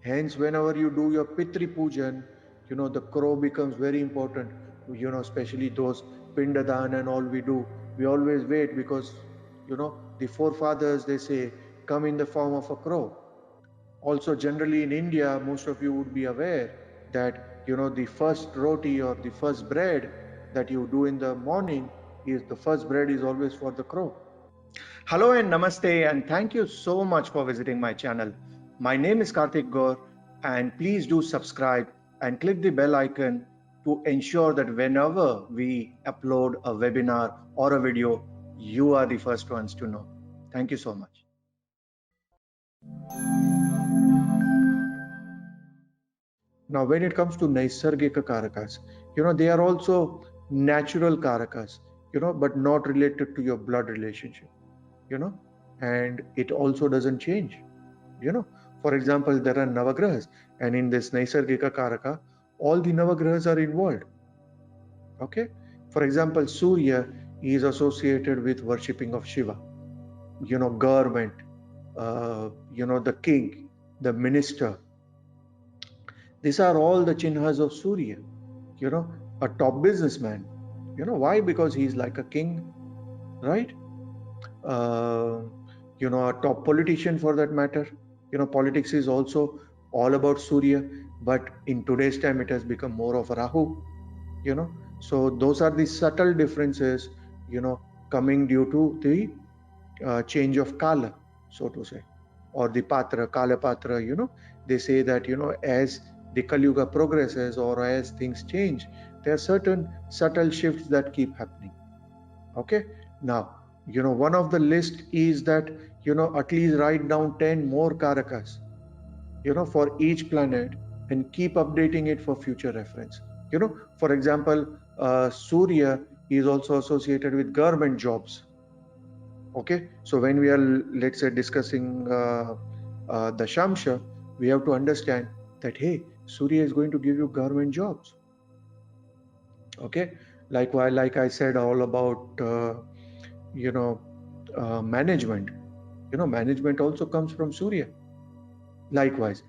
Hence, whenever you do your Pitri Pujan, the crow becomes very important. Especially those Pindadan and all we do. We always wait because, the forefathers, they say, come in the form of a crow. Also, generally in India, most of you would be aware that, the first roti or the first bread that you do in the morning is the first bread is always for the crow. Hello and namaste, and thank you so much for visiting my channel. My name is Karthik Gaur, and please do subscribe and click the bell icon to ensure that whenever we upload a webinar or a video, you are the first ones to know. Thank you so much. Now, when it comes to Naisargika Karakas, they are also natural Karakas, but not related to your blood relationship, and it also doesn't change. For example, there are Navagrahas, and in this Naisargika Karaka, all the Navagrahas are involved. Okay. For example, Surya is associated with worshipping of Shiva, government, the king, the minister. These are all the chinhas of Surya, a top businessman. Why? Because he's like a king, right? A top politician for that matter. Politics is also all about Surya, but in today's time it has become more of a Rahu. So those are the subtle differences, coming due to the change of Kala, so to say, or the Patra, Kala Patra. They say that as the Kali Yuga progresses or as things change, there are certain subtle shifts that keep happening. Okay. Now, one of the list is that, at least write down 10 more Karakas, for each planet and keep updating it for future reference. For example, Surya is also associated with government jobs. Okay. So when we are, let's say, discussing the Shamsha, we have to understand that, hey, Surya is going to give you government jobs. Okay. Like I said, all about, management. Management also comes from Surya. Likewise,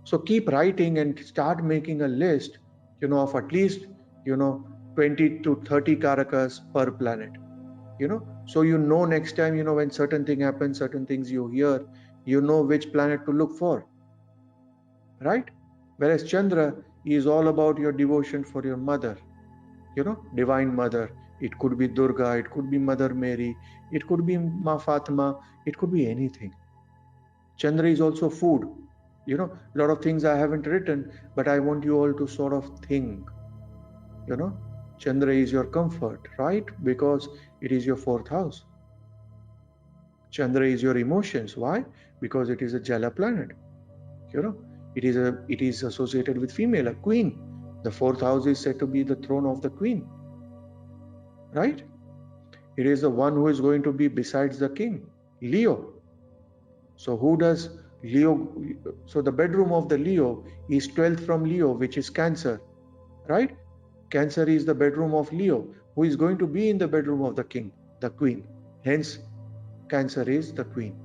so keep writing and start making a list, of at least, 20 to 30 Karakas per planet. So next time, when certain thing happens, certain things you hear, which planet to look for, right? Whereas Chandra is all about your devotion for your mother, divine mother. It could be Durga, it could be Mother Mary, it could be Ma Fatima, it could be anything. Chandra is also food. A lot of things I haven't written, but I want you all to sort of think. Chandra is your comfort, right? Because it is your fourth house. Chandra is your emotions. Why? Because it is a Jala planet. It is associated with female, a queen. The fourth house is said to be the throne of the queen, right? It is the one who is going to be besides the king, Leo. So who does Leo? So the bedroom of the Leo is 12th from Leo, which is Cancer, right? Cancer is the bedroom of Leo, who is going to be in the bedroom of the king, the queen. Hence, Cancer is the queen.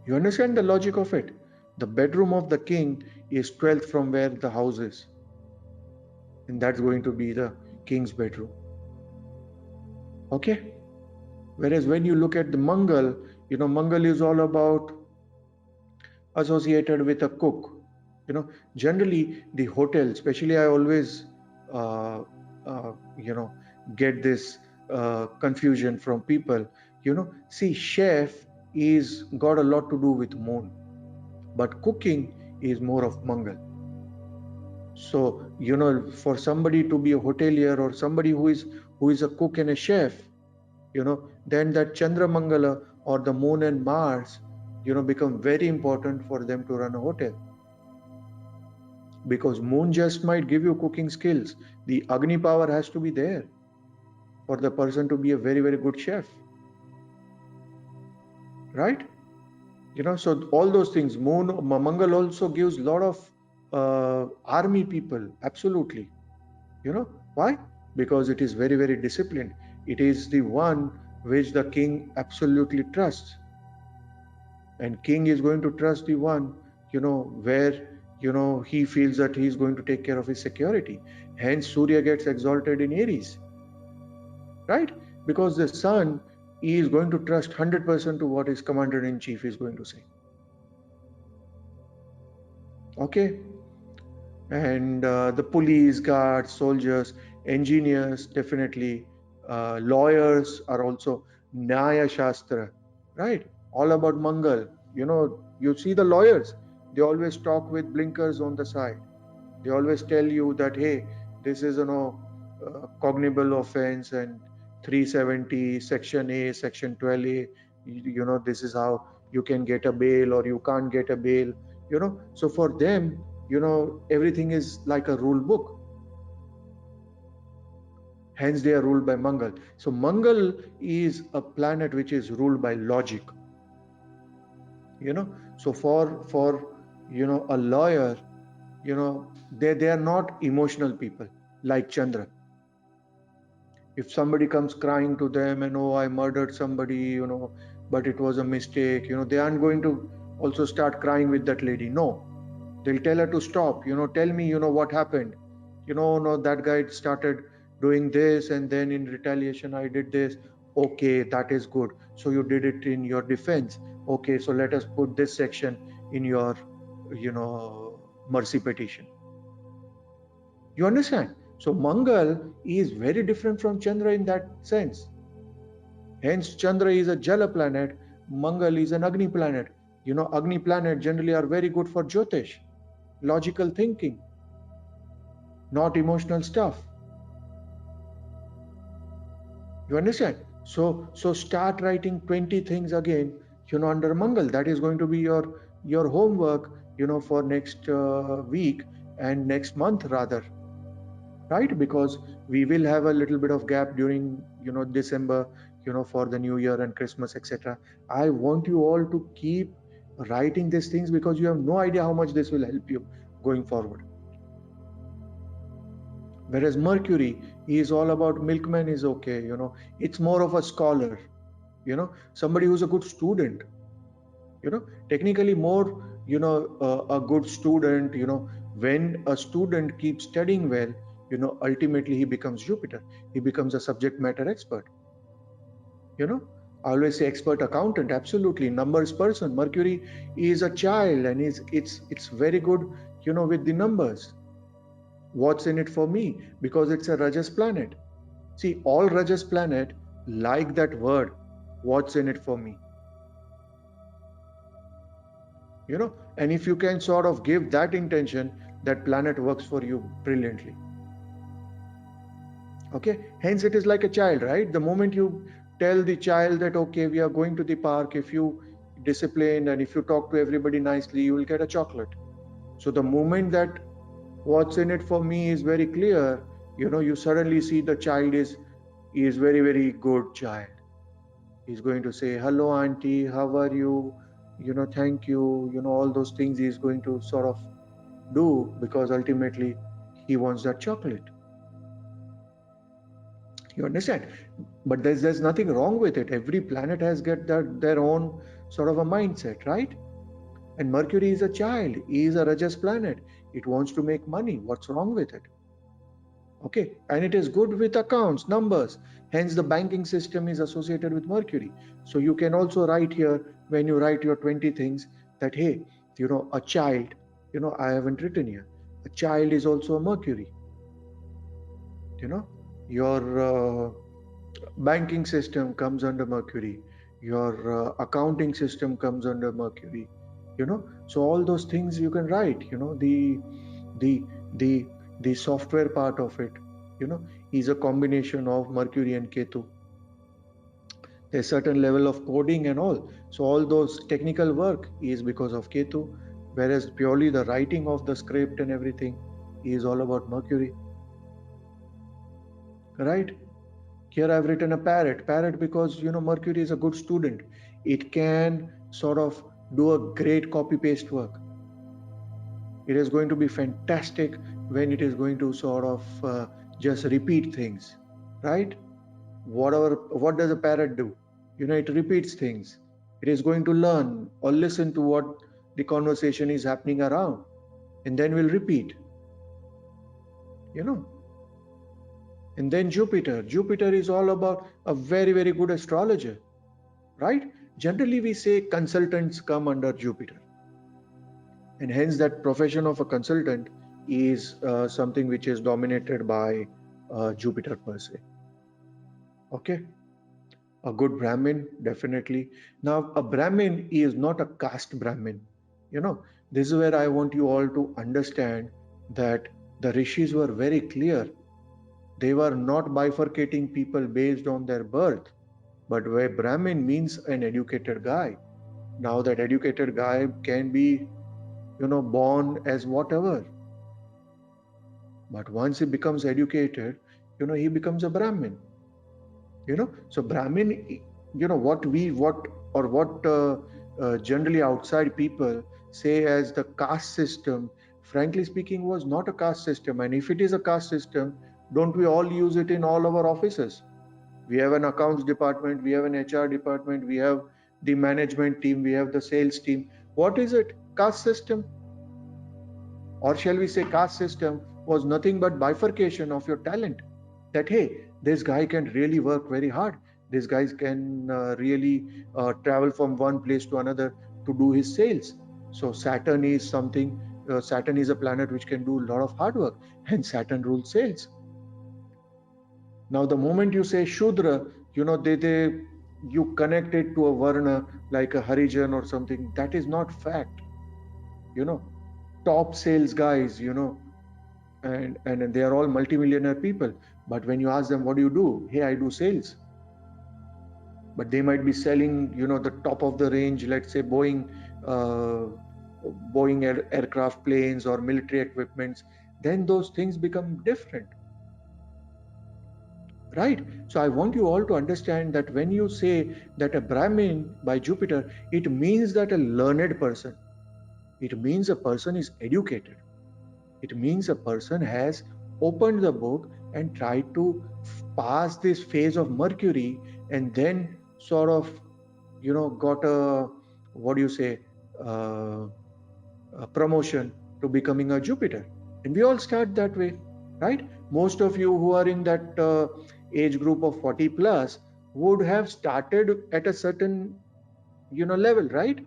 You understand the logic of it? The bedroom of the king is 12th from where the house is. And that's going to be the king's bedroom. Okay? Whereas when you look at the Mangal, Mangal is all about associated with a cook. Generally the hotel, especially I always, get this confusion from people. See, chef is got a lot to do with moon, but cooking is more of Mangal. So, for somebody to be a hotelier or somebody who is a cook and a chef, then that Chandra Mangala or the moon and Mars, become very important for them to run a hotel. Because moon just might give you cooking skills. The Agni power has to be there for the person to be a very, very good chef. Right? So all those things, moon, Mangal also gives a lot of army people. Absolutely. Why? Because it is very, very disciplined. It is the one which the king absolutely trusts. and king is going to trust the one, where, he feels that he is going to take care of his security. Hence Surya gets exalted in Aries, right? Because the sun is going to trust 100% to what his commander in chief is going to say. Okay. And the police, guards, soldiers, engineers, definitely, lawyers are also Nyaya Shastra, right? All about Mangal. You see the lawyers, they always talk with blinkers on the side. They always tell you that, hey, this is, cognizable offense, and 370, Section A, Section 12A, this is how you can get a bail or you can't get a bail. So for them, everything is like a rule book. Hence they are ruled by Mangal. So Mangal is a planet which is ruled by logic. So for a lawyer, they are not emotional people like Chandra. If somebody comes crying to them and, oh, I murdered somebody, but it was a mistake, they aren't going to also start crying with that lady. No, they'll tell her to stop. Tell me, what happened. No, that guy started doing this, and then in retaliation I did this. Okay, that is good. So you did it in your defense. Okay, so let us put this section in your, mercy petition. You understand? So Mangal is very different from Chandra in that sense. Hence, Chandra is a Jala planet, Mangal is an Agni planet. Agni planet generally are very good for Jyotish, logical thinking, not emotional stuff. You understand? So start writing 20 things again, under Mangal. That is going to be your homework, for next week and next month rather. Right? Because we will have a little bit of gap during, December, for the New Year and Christmas, etc. I want you all to keep writing these things because you have no idea how much this will help you going forward. Whereas Mercury is all about milkman is okay, it's more of a scholar, somebody who's a good student, technically more, a good student, when a student keeps studying well, ultimately he becomes Jupiter. He becomes a subject matter expert. I always say expert accountant, absolutely. Numbers person. Mercury is a child and it's very good, with the numbers. What's in it for me? Because it's a Rajas planet. See, all Rajas planet like that word, what's in it for me? And if you can sort of give that intention, that planet works for you brilliantly. Okay, hence it is like a child, right? The moment you tell the child that, okay, we are going to the park, if you discipline and if you talk to everybody nicely, you will get a chocolate. So the moment that what's in it for me is very clear, you suddenly see the child is very, very good child. He's going to say, hello auntie, how are you? Thank you, all those things he's going to sort of do because ultimately he wants that chocolate. You understand? But there's nothing wrong with it. Every planet has got their own sort of a mindset, right? And Mercury is a child. He is a Rajas planet. It wants to make money. What's wrong with it? Okay, and it is good with accounts, numbers. Hence the banking system is associated with Mercury. So you can also write here, when you write your 20 things, that, hey, a child, I haven't written here, a child is also a Mercury. Your banking system comes under Mercury, your accounting system comes under Mercury, so all those things you can write, the software part of it, is a combination of Mercury and Ketu. There's certain level of coding and all, so all those technical work is because of Ketu, whereas purely the writing of the script and everything is all about Mercury, right? Here I've written a parrot because Mercury is a good student. It can sort of do a great copy paste work. It is going to be fantastic when it is going to sort of just repeat things, right? What does a parrot do? It repeats things. It is going to learn or listen to what the conversation is happening around, and then will repeat, you know. And then Jupiter is all about a very, very good astrologer, right? Generally, we say consultants come under Jupiter, and hence that profession of a consultant is something which is dominated by Jupiter per se. Okay, a good Brahmin, definitely. Now, a Brahmin is not a caste Brahmin. You know, this is where I want you all to understand that the rishis were very clear. They were not bifurcating people based on their birth, but where Brahmin means an educated guy. Now that educated guy can be, born as whatever. But once he becomes educated, he becomes a Brahmin. So Brahmin, what generally outside people say as the caste system, frankly speaking, was not a caste system. And if it is a caste system, don't we all use it in all our offices? We have an accounts department, we have an HR department, we have the management team, we have the sales team. What is it? Caste system? Or shall we say caste system was nothing but bifurcation of your talent. That, hey, this guy can really work very hard. This guy can really travel from one place to another to do his sales. So Saturn is something, Saturn is a planet which can do a lot of hard work, hence Saturn rules sales. Now, the moment you say Shudra, you connect it to a Varna like a Harijan or something. That is not fact. Top sales guys, and they are all multimillionaire people. But when you ask them, what do you do? Hey, I do sales. But they might be selling, the top of the range, let's say Boeing aircraft planes or military equipments. Then those things become different. Right? So I want you all to understand that when you say that a Brahmin by Jupiter, it means that a learned person. It means a person is educated. It means a person has opened the book and tried to pass this phase of Mercury, and then sort of, got a a promotion to becoming a Jupiter. And we all start that way, right? Most of you who are in that age group of 40 plus would have started at a certain level, right?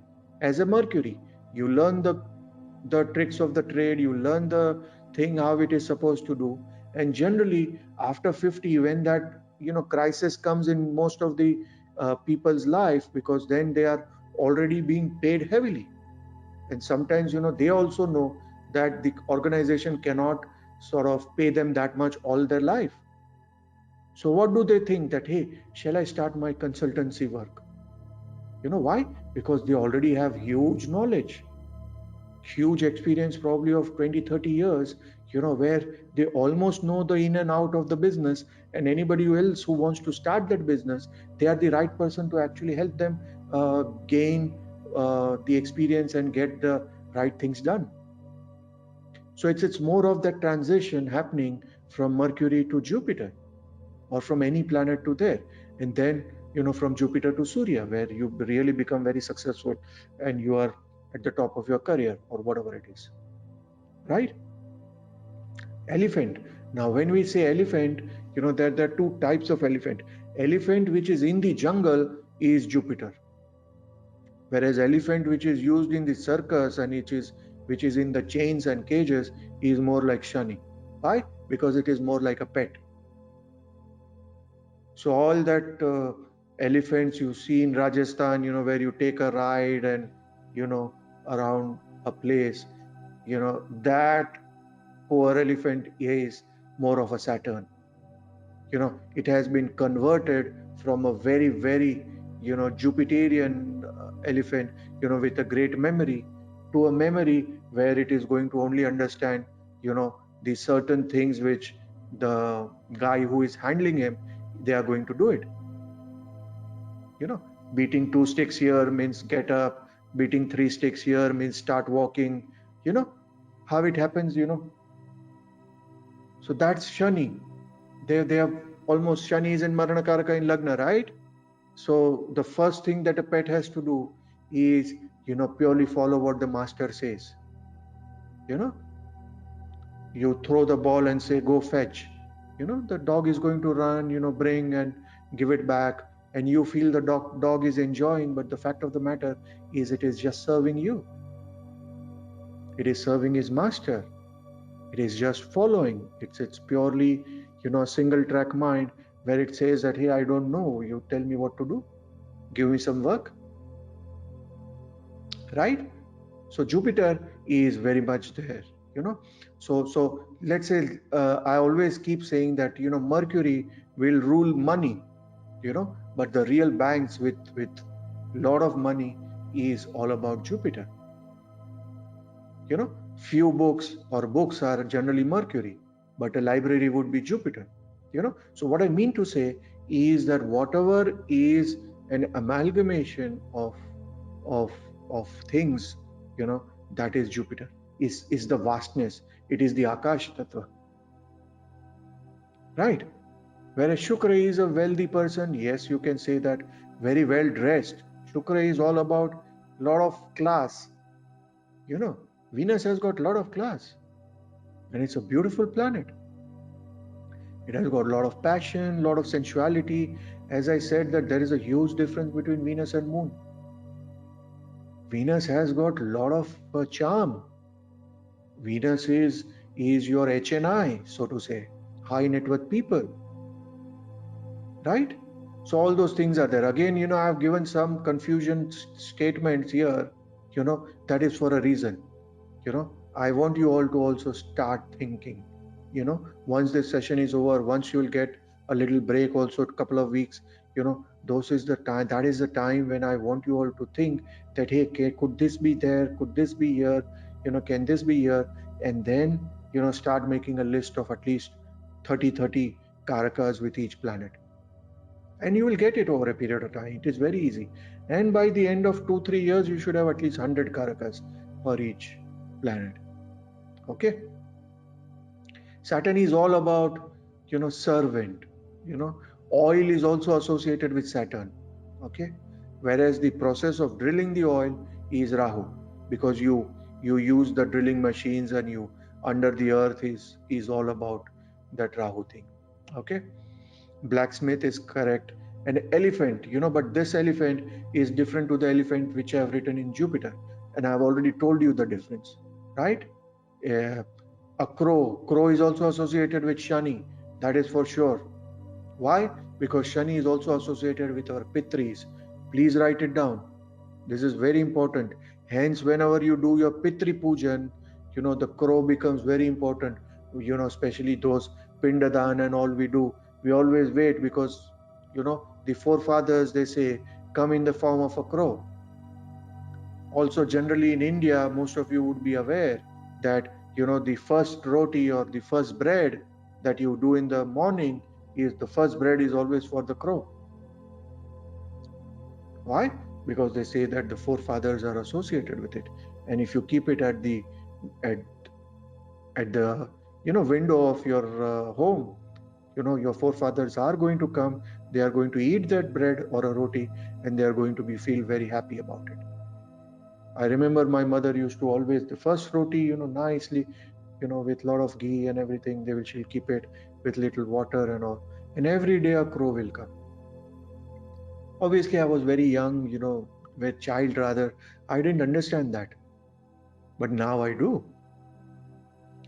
As a Mercury, you learn the tricks of the trade, you learn the thing how it is supposed to do. And generally after 50, when that crisis comes in most of the people's life, because then they are already being paid heavily, and sometimes they also know that the organization cannot sort of pay them that much all their life. So what do they think? That, hey, shall I start my consultancy work? Why? Because they already have huge knowledge, huge experience, probably of 20-30 years, where they almost know the in and out of the business, and anybody else who wants to start that business, they are the right person to actually help them gain the experience and get the right things done. So it's more of that transition happening from Mercury to Jupiter, or from any planet to there, and then from Jupiter to Surya, where you really become very successful and you are at the top of your career or whatever it is, right? Elephant. Now when we say elephant, there are two types of elephant. Elephant which is in the jungle is Jupiter, whereas elephant which is used in the circus and which is in the chains and cages is more like Shani. Why? Because it is more like a pet. So all that elephants you see in Rajasthan, where you take a ride and, around a place, that poor elephant is more of a Saturn. It has been converted from a very, very, Jupiterian elephant, with a great memory, to a memory where it is going to only understand, the certain things which the guy who is handling him, they are going to do it. Beating 2 sticks here means get up, beating 3 sticks here means start walking, how it happens, So that's Shani. They have almost Shani is in Maranakaraka in Lagna, right? So the first thing that a pet has to do is, purely follow what the master says. You throw the ball and say, go fetch. The dog is going to run, bring and give it back. And you feel the dog is enjoying, but the fact of the matter is it is just serving you. It is serving his master. It is just following. It's purely, a single track mind where it says that, hey, I don't know. You tell me what to do. Give me some work. Right? So Jupiter is very much there. So let's say I always keep saying that Mercury will rule money, but the real banks with lot of money is all about Jupiter. Few books or books are generally Mercury, but a library would be Jupiter. So what I mean to say is that whatever is an amalgamation of things, that is Jupiter, is the vastness. It is the Akash Tattva. Right? Whereas Shukra is a wealthy person, yes, you can say that, very well dressed. Shukra is all about lot of class. Venus has got a lot of class, and it's a beautiful planet. It has got a lot of passion, a lot of sensuality. As I said, that there is a huge difference between Venus and Moon. Venus has got a lot of charm. Venus is your HNI, so to say, high net worth people. Right? So all those things are there. Again, I've given some confusion statements here, that is for a reason. I want you all to also start thinking, once this session is over, once you'll get a little break also, a couple of weeks, that is the time when I want you all to think that, hey, could this be there? Could this be here? Can this be here? And then, start making a list of at least 30 karakas with each planet. And you will get it over a period of time. It is very easy. And by the end of 2-3 years, you should have at least 100 karakas for each planet. Okay. Saturn is all about, servant. Oil is also associated with Saturn. Okay. Whereas the process of drilling the oil is Rahu, because you use the drilling machines, and you under the earth is all about that Rahu thing. Okay. Blacksmith is correct. An elephant, but this elephant is different to the elephant which I have written in Jupiter, and I have already told you the difference. Right? A crow is also associated with Shani, that is for sure. Why? Because Shani is also associated with our Pitris. Please write it down. This is very important. Hence, whenever you do your Pitri Pujan, the crow becomes very important. Especially those Pindadan and all we do, we always wait, because the forefathers, they say, come in the form of a crow. Also, generally in India, most of you would be aware that the first roti or the first bread that you do in the morning is the first bread is always for the crow. Why? Because they say that the forefathers are associated with it, and if you keep it at the window of your home, your forefathers are going to come. They are going to eat that bread or a roti, and they are going to feel very happy about it. I remember my mother used to always, the first roti, nicely, with a lot of ghee and everything, she'll keep it with little water and all. And every day a crow will come. Obviously, I was very young, with child rather. I didn't understand that. But now I do.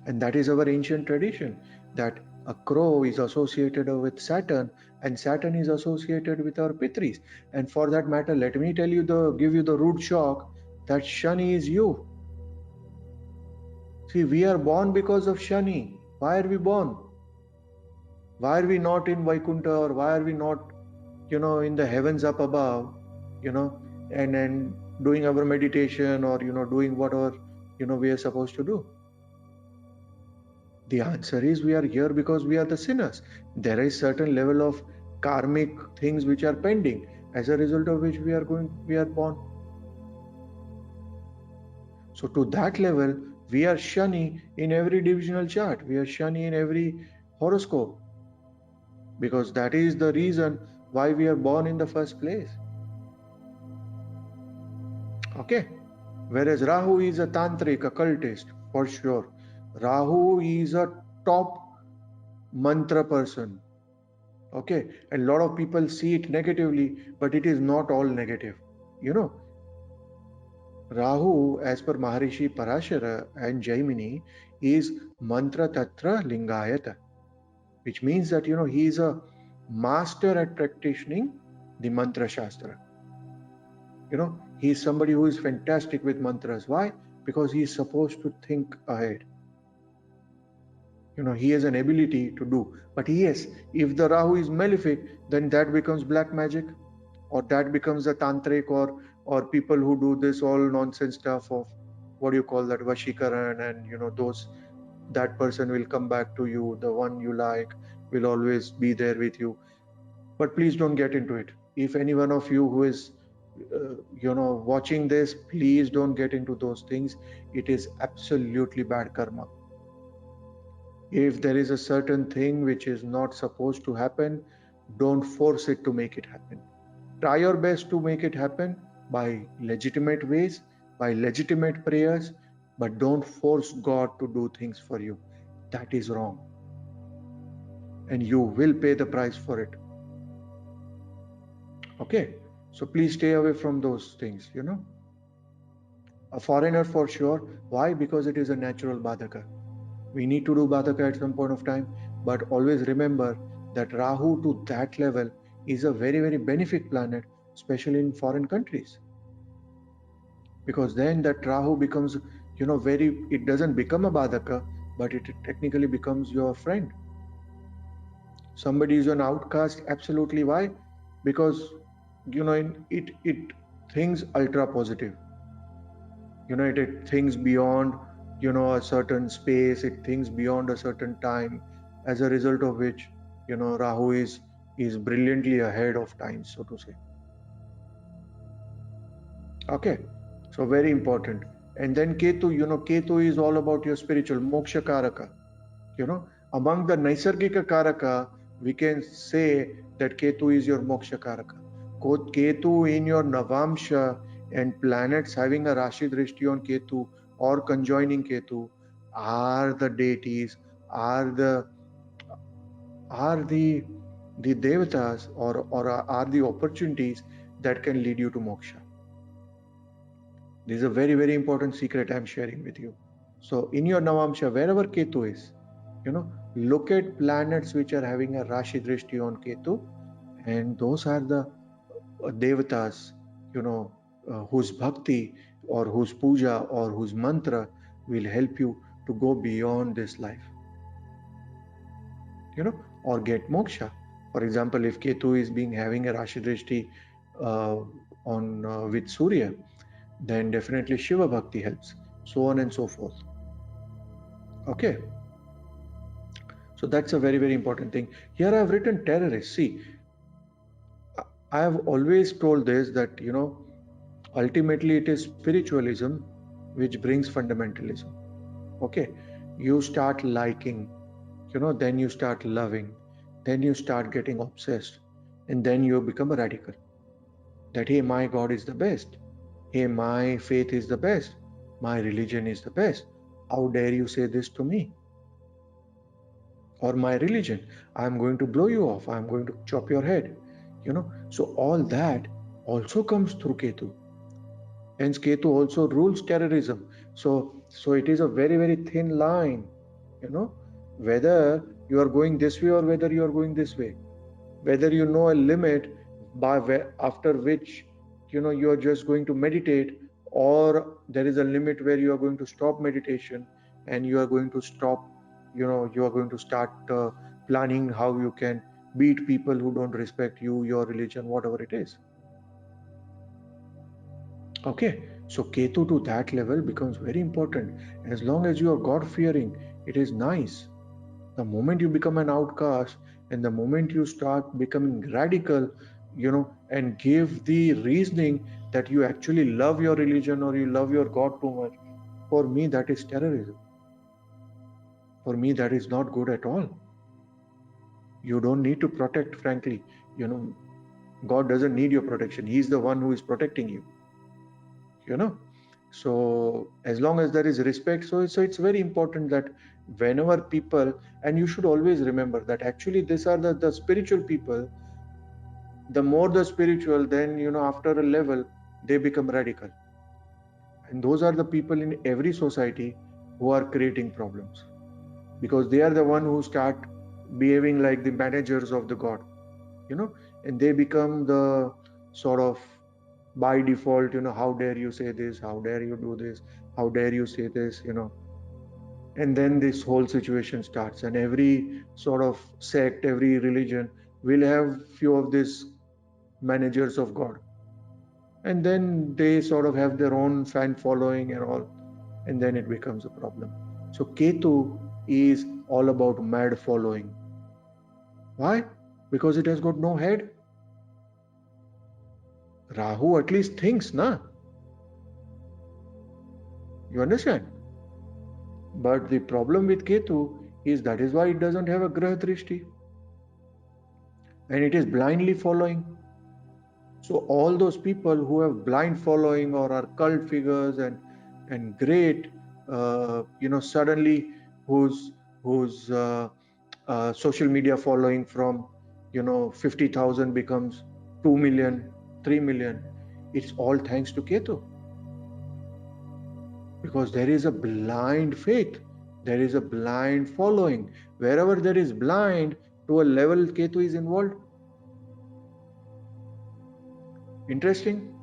And that is our ancient tradition, that a crow is associated with Saturn, and Saturn is associated with our Pitris. And for that matter, let me give you the root shock, that Shani is you. See, we are born because of Shani. Why are we born? Why are we not in Vaikuntha, or why are we not, in the heavens up above, and doing our meditation, or, doing whatever, we are supposed to do? The answer is, we are here because we are the sinners. There is certain level of karmic things which are pending, as a result of which we are born. So to that level, we are Shani in every divisional chart. We are Shani in every horoscope. Because that is the reason why we are born in the first place. Okay. Whereas Rahu is a tantric, a cultist, for sure. Rahu is a top mantra person. Okay. And a lot of people see it negatively, but it is not all negative. You know, Rahu, as per Maharishi Parashara and Jaimini, is mantra tatra lingayata, which means that, he is a master at practicing the mantra shastra. He is somebody who is fantastic with mantras. Why? Because he is supposed to think ahead. He has an ability to do. But yes, if the Rahu is malefic, then that becomes black magic, or that becomes a tantric, or people who do this all nonsense stuff of, what do you call that, Vashikaran, and those, that person will come back to you, the one you like will always be there with you. But please don't get into it. If any one of you who is watching this, please don't get into those things. It is absolutely bad karma. If there is a certain thing which is not supposed to happen, don't force it to make it happen. Try your best to make it happen by legitimate ways, by legitimate prayers, but don't force God to do things for you. That is wrong. And you will pay the price for it. Okay? So please stay away from those things, A foreigner for sure. Why? Because it is a natural badhaka. We need to do badhaka at some point of time, but always remember that Rahu to that level is a very, very benefic planet, especially in foreign countries. Because then that Rahu becomes, it doesn't become a badhaka, but it technically becomes your friend. Somebody is an outcast, absolutely. Why? Because, it thinks ultra positive. It thinks beyond, a certain space, it thinks beyond a certain time, as a result of which, Rahu is brilliantly ahead of time, so to say. Okay, so very important. And then Ketu, Ketu is all about your spiritual moksha karaka. Among the Naisargika karaka, we can say that Ketu is your moksha karaka. Ketu in your Navamsha and planets having a Rashi Drishti on Ketu or conjoining Ketu are the deities, are the devatas, or are the opportunities that can lead you to moksha. This is a very, very important secret I'm sharing with you. So in your Navamsha, wherever Ketu is, look at planets which are having a Rashi Drishti on Ketu, and those are the devatas, whose bhakti or whose puja or whose mantra will help you to go beyond this life, or get moksha. For example, if Ketu is having a Rashi Drishti with Surya, then definitely Shiva Bhakti helps, so on and so forth. Okay. So that's a very, very important thing. Here I have written terrorists. See, I have always told this, that, ultimately it is spiritualism which brings fundamentalism. Okay. You start liking, then you start loving, then you start getting obsessed, and then you become a radical. That, hey, my God is the best. Hey, my faith is the best. My religion is the best. How dare you say this to me? Or my religion, I'm going to blow you off, I'm going to chop your head. So all that also comes through Ketu. Hence Ketu also rules terrorism. So it is a very, very thin line, whether you are going this way or whether you are going this way, whether you know a limit after which you are just going to meditate, or there is a limit where you are going to stop meditation and you are going to stop, you are going to start planning how you can beat people who don't respect you, your religion, whatever it is. Okay, so Ketu to that level becomes very important. As long as you are God fearing, it is nice. The moment you become an outcast and the moment you start becoming radical, and give the reasoning that you actually love your religion or you love your God too much, for me that is terrorism. For me that is not good at all. You don't need to protect, frankly, God doesn't need your protection. He's the one who is protecting you. So as long as there is respect, so it's very important that whenever people, and you should always remember that actually these are the spiritual people. The more the spiritual, then after a level they become radical, and those are the people in every society who are creating problems, because they are the one who start behaving like the managers of the god, and they become the sort of by default, how dare you say this, how dare you do this, how dare you say this, and then this whole situation starts, and every sort of sect, every religion will have few of these managers of god, and then they sort of have their own fan following and all, and then it becomes a problem. So Ketu is all about mad following. Why? Because it has got no head. Rahu at least thinks, na? You understand? But the problem with Ketu is that is why it doesn't have a Graha Drishti, and it is blindly following. So all those people who have blind following or are cult figures and great, suddenly whose social media following from 50,000 becomes 2 million, 3 million. It's all thanks to Ketu, because there is a blind faith, there is a blind following. Wherever there is blind, to a level Ketu is involved. Interesting,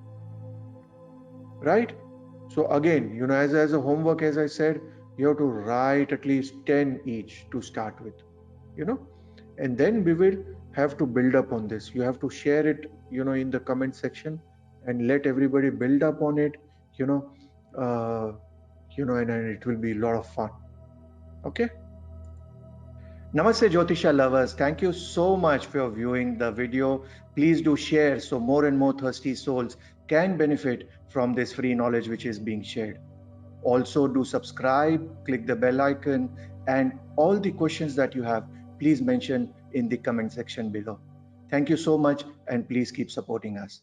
right? So again, as a homework, as I said, you have to write at least 10 each to start with, and then we will have to build up on this. You have to share it, in the comment section, and let everybody build up on it, and it will be a lot of fun. Okay. Namaste Jyotisha lovers. Thank you so much for viewing the video. Please do share so more and more thirsty souls can benefit from this free knowledge which is being shared. Also do subscribe, click the bell icon, and all the questions that you have, please mention in the comment section below. Thank you so much, and please keep supporting us.